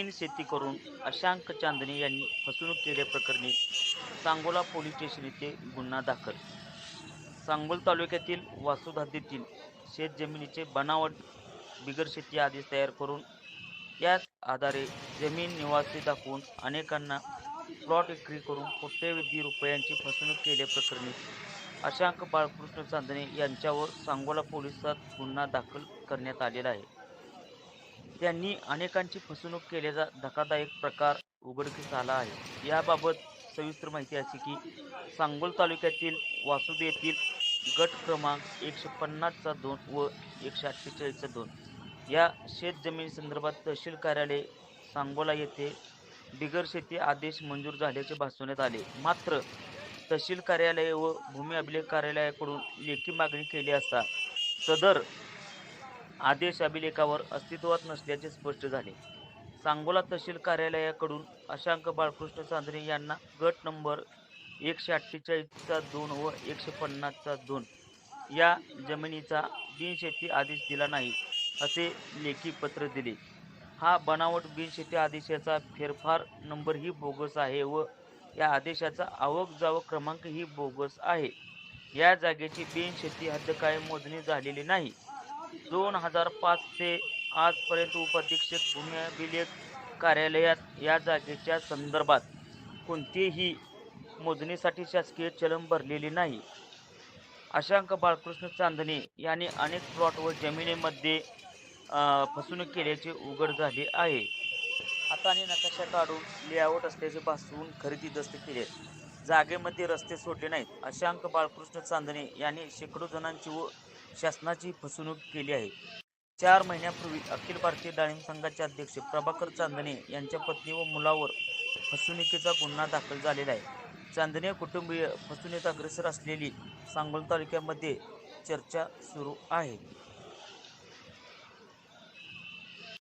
बिनशेती करून अशांक चांदणे यांनी फसवणूक केल्याप्रकरणी सांगोला पोलीस स्टेशन येथे गुन्हा दाखल. सांगोल तालुक्यातील वासोद हद्दीतील शेतजमिनीचे बनावट बिगर शेती आदेश तयार करून याच आधारे जमीन निवासी दाखवून अनेकांना प्लॉट विक्री करून कोट्यवधी रुपयांची फसवणूक केल्याप्रकरणी अशांक बाळकृष्ण चांदणे यांच्यावर सांगोला पोलिसात गुन्हा दाखल करण्यात आलेला आहे. त्यांनी अनेकांची फसवणूक केल्याचा धक्कादायक प्रकार उघडकीस आला आहे. याबाबत सविस्तर माहिती अशी की सांगोल तालुक्यातील वासुद येथील गट क्रमांक 150चा 2 व 148चा 2 या शेतजमिनीसंदर्भात तहसील कार्यालय सांगोला येथे बिगर शेती आदेश मंजूर झाल्याचे भासवण्यात आले. मात्र तहसील कार्यालय व भूमी अभिलेख कार्यालयाकडून लेखी मागणी केली असता सदर आदेश अभिलेखावर अस्तित्वात नसल्याचे स्पष्ट झाले. सांगोला तहसील कार्यालयाकडून अशांक बाळकृष्ण चांदणे यांना गट नंबर 148चा 2 व 150चा 2 या जमिनीचा बिनशेती आदेश दिला नाही असे लेखी पत्र दिले. हा बनावट बिनशेती आदेशाचा फेरफार नंबरही बोगस आहे व या आदेशाचा आवक जावक क्रमांकही बोगस आहे. या जागेची बिनशेती हद्द काय मोजणी झालेली नाही. 2005 ते आजपर्यंत उपअधीक्षक भूमी अभिलेख कार्यालयात या जागेच्या संदर्भात कोणतीही मोजणीसाठी शासकीय चलन भरलेले नाही. अशांक बाळकृष्ण चांदणे यांनी अनेक प्लॉट व जमिनीमध्ये फसवणूक केल्याचे उघड झाले आहे. हाताने नकाशा काढून लेआउट असल्याचे भासवून खरेदी दस्त केले. जागेमध्ये रस्ते सोडले नाहीत. अशांक बाळकृष्ण चांदणे यांनी शेकडो जणांची व शासनाची फसवणूक केली आहे. 4 महिन्यापूर्वी अखिल भारतीय डाळिंब संघाचे अध्यक्ष प्रभाकर चांदणे यांच्या पत्नी व मुलावर फसवणुकीचा गुन्हा दाखल झालेला आहे. चांदणे कुटुंबीय फसवणुकीत अग्रेसर असलेली सांगोला तालुक्यामध्ये चर्चा सुरू आहे.